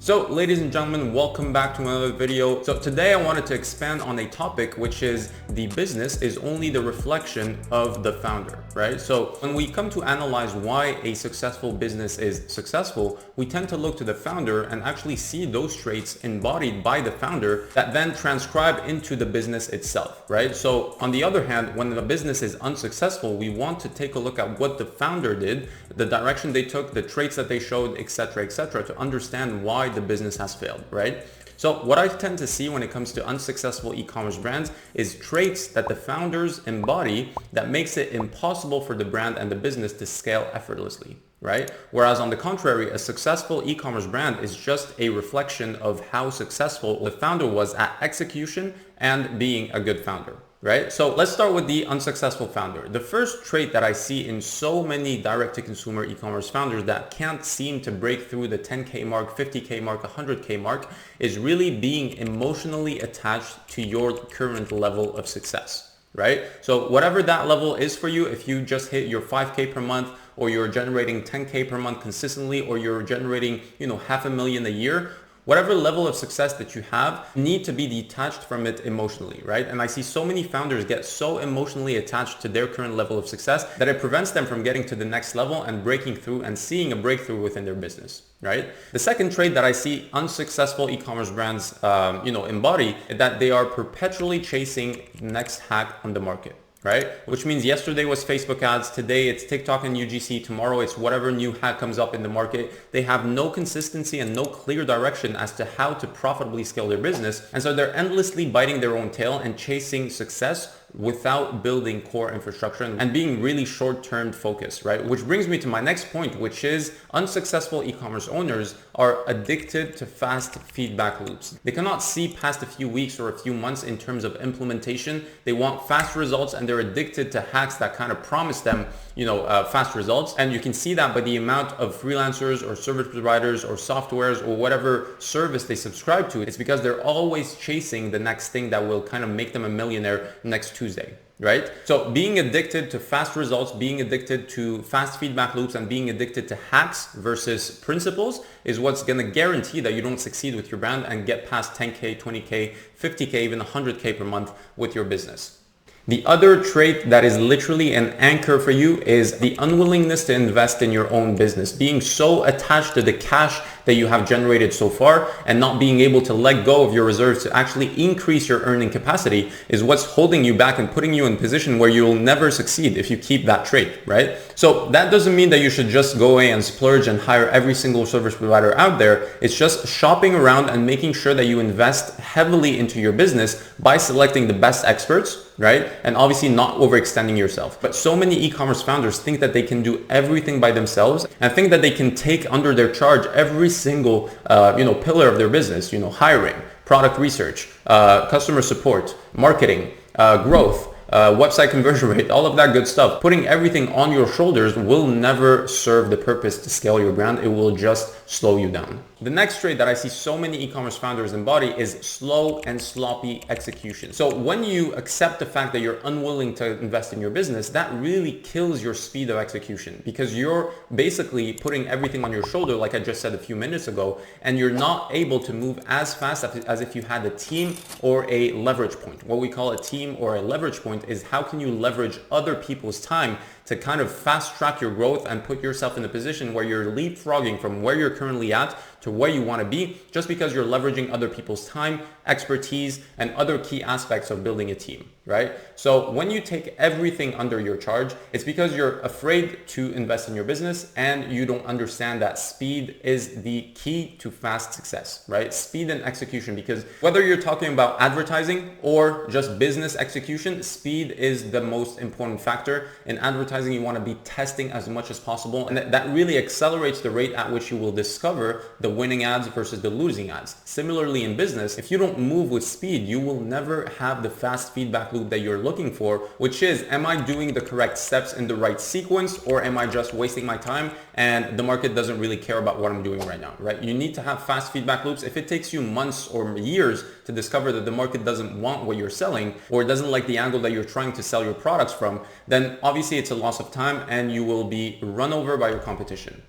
So ladies and gentlemen, welcome back to another video. So today I wanted to expand on a topic which is the business is only the reflection of the founder, right? So when we come to analyze why a successful business is successful, we tend to look to the founder and actually see those traits embodied by the founder that then transcribe into the business itself, right? So on the other hand, when the business is unsuccessful, we want to take a look at what the founder did, the direction they took, the traits that they showed, etc., to understand why the business has failed, right? So what I tend to see when it comes to unsuccessful e-commerce brands is traits that the founders embody that makes it impossible for the brand and the business to scale effortlessly, right? Whereas on the contrary, a successful e-commerce brand is just a reflection of how successful the founder was at execution and being a good founder. Right? So let's start with the unsuccessful founder. The first trait that I see in so many direct-to-consumer e-commerce founders that can't seem to break through the 10K mark, 50K mark, 100K mark is really being emotionally attached to your current level of success, right? So whatever that level is for you, if you just hit your 5K per month, or you're generating 10K per month consistently, or you're generating, $500,000 a year, whatever level of success that you have, need to be detached from it emotionally, right? And I see so many founders get so emotionally attached to their current level of success that it prevents them from getting to the next level and breaking through and seeing a breakthrough within their business, right? The second trait that I see unsuccessful e-commerce brands, embody is that they are perpetually chasing the next hack on the market. Right? Which means yesterday was Facebook ads, today it's TikTok and UGC, tomorrow it's whatever new hack comes up in the market. They have no consistency and no clear direction as to how to profitably scale their business. And so they're endlessly biting their own tail and chasing success without building core infrastructure and being really short-term focused, right? Which brings me to my next point, which is unsuccessful e-commerce owners are addicted to fast feedback loops. They cannot see past a few weeks or a few months in terms of implementation. They want fast results and they're addicted to hacks that kind of promise them, fast results. And you can see that by the amount of freelancers or service providers or softwares or whatever service they subscribe to. It's because they're always chasing the next thing that will kind of make them a millionaire next Tuesday, right? So being addicted to fast results, being addicted to fast feedback loops, and being addicted to hacks versus principles is what's going to guarantee that you don't succeed with your brand and get past 10K, 20K, 50K, even 100K per month with your business. The other trait that is literally an anchor for you is the unwillingness to invest in your own business, being so attached to the cash that you have generated so far and not being able to let go of your reserves to actually increase your earning capacity is what's holding you back and putting you in a position where you'll never succeed if you keep that trait, right? So that doesn't mean that you should just go away and splurge and hire every single service provider out there. It's just shopping around and making sure that you invest heavily into your business by selecting the best experts, right? And obviously not overextending yourself. But so many e-commerce founders think that they can do everything by themselves and think that they can take under their charge every single, pillar of their business, hiring, product research, customer support, marketing, growth, website conversion rate, all of that good stuff. Putting everything on your shoulders will never serve the purpose to scale your brand. It will just slow you down. The next trait that I see so many e-commerce founders embody is slow and sloppy execution. So when you accept the fact that you're unwilling to invest in your business, that really kills your speed of execution because you're basically putting everything on your shoulder, like I just said a few minutes ago, and you're not able to move as fast as if you had a team or a leverage point. What we call a team or a leverage point is how can you leverage other people's time to kind of fast track your growth and put yourself in a position where you're leapfrogging from where you're currently at to where you want to be just because you're leveraging other people's time, expertise, and other key aspects of building a team, right? So when you take everything under your charge, it's because you're afraid to invest in your business and you don't understand that speed is the key to fast success, right? Speed and execution, because whether you're talking about advertising or just business execution, speed is the most important factor. In advertising, you want to be testing as much as possible, and that really accelerates the rate at which you will discover the winning ads versus the losing ads. Similarly in business, if you don't move with speed, you will never have the fast feedback loop that you're looking for, which is, am I doing the correct steps in the right sequence, or am I just wasting my time and the market doesn't really care about what I'm doing right now, right? You need to have fast feedback loops. If it takes you months or years to discover that the market doesn't want what you're selling or doesn't like the angle that you're trying to sell your products from, then obviously it's a loss of time and you will be run over by your competition.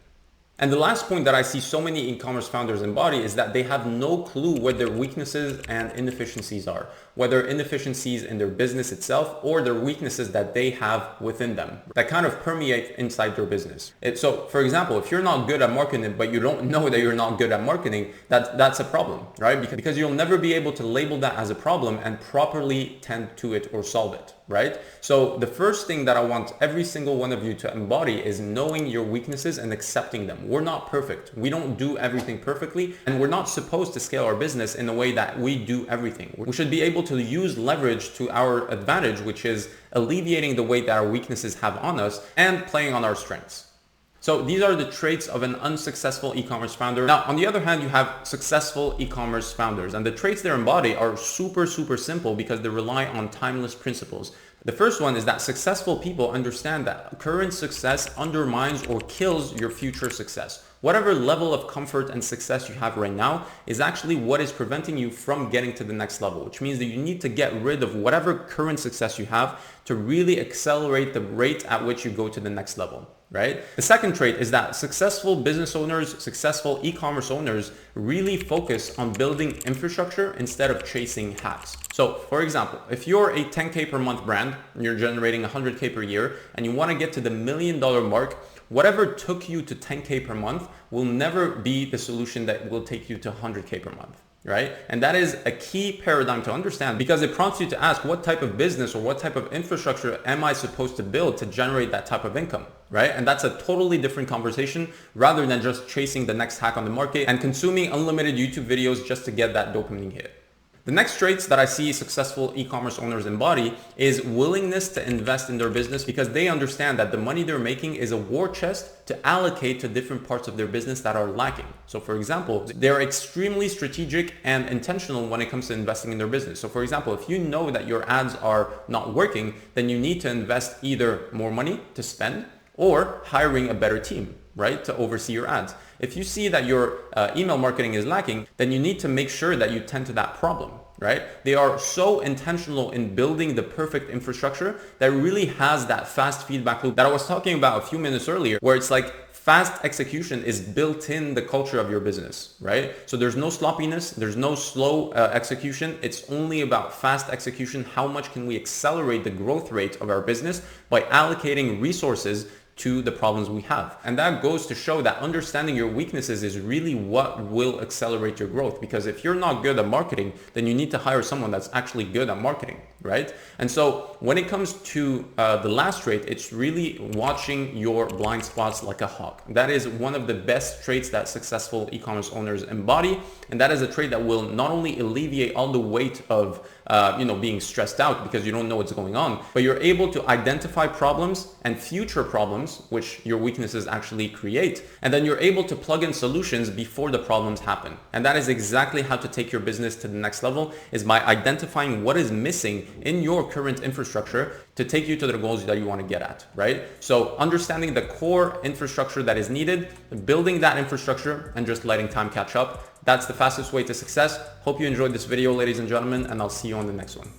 And the last point that I see so many e-commerce founders embody is that they have no clue what their weaknesses and inefficiencies are, whether inefficiencies in their business itself or their weaknesses that they have within them that kind of permeate inside their business. So for example, if you're not good at marketing, but you don't know that you're not good at marketing, that's a problem, right? Because you'll never be able to label that as a problem and properly tend to it or solve it, right? So the first thing that I want every single one of you to embody is knowing your weaknesses and accepting them. We're not perfect. We don't do everything perfectly, and we're not supposed to scale our business in a way that we do everything. We should be able to use leverage to our advantage, which is alleviating the weight that our weaknesses have on us and playing on our strengths. So these are the traits of an unsuccessful e-commerce founder. Now, on the other hand, you have successful e-commerce founders, and the traits they embody are super simple because they rely on timeless principles. The first one is that successful people understand that current success undermines or kills your future success. Whatever level of comfort and success you have right now is actually what is preventing you from getting to the next level, which means that you need to get rid of whatever current success you have to really accelerate the rate at which you go to the next level, right? The second trait is that successful business owners, successful e-commerce owners really focus on building infrastructure instead of chasing hacks. So for example, if you're a 10K per month brand and you're generating 100K per year and you want to get to the $1 million mark, whatever took you to 10K per month will never be the solution that will take you to 100K per month, right? And that is a key paradigm to understand because it prompts you to ask what type of business or what type of infrastructure am I supposed to build to generate that type of income, right? And that's a totally different conversation rather than just chasing the next hack on the market and consuming unlimited YouTube videos just to get that dopamine hit. The next traits that I see successful e-commerce owners embody is willingness to invest in their business because they understand that the money they're making is a war chest to allocate to different parts of their business that are lacking. So for example, they're extremely strategic and intentional when it comes to investing in their business. So for example, if you know that your ads are not working, then you need to invest either more money to spend or hiring a better team, right, to oversee your ads. If you see that your email marketing is lacking, then you need to make sure that you tend to that problem, right? They are so intentional in building the perfect infrastructure that really has that fast feedback loop that I was talking about a few minutes earlier, where it's like fast execution is built in the culture of your business, right? So there's no sloppiness, there's no slow execution. It's only about fast execution. How much can we accelerate the growth rate of our business by allocating resources to the problems we have? And that goes to show that understanding your weaknesses is really what will accelerate your growth. Because if you're not good at marketing, then you need to hire someone that's actually good at marketing, right? And so when it comes to the last trait, it's really watching your blind spots like a hawk. That is one of the best traits that successful e-commerce owners embody. And that is a trait that will not only alleviate all the weight of being stressed out because you don't know what's going on, but you're able to identify problems and future problems, which your weaknesses actually create. And then you're able to plug in solutions before the problems happen. And that is exactly how to take your business to the next level, is by identifying what is missing in your current infrastructure to take you to the goals that you want to get at, right? So understanding the core infrastructure that is needed, building that infrastructure, and just letting time catch up. That's the fastest way to success. Hope you enjoyed this video, ladies and gentlemen, and I'll see you on the next one.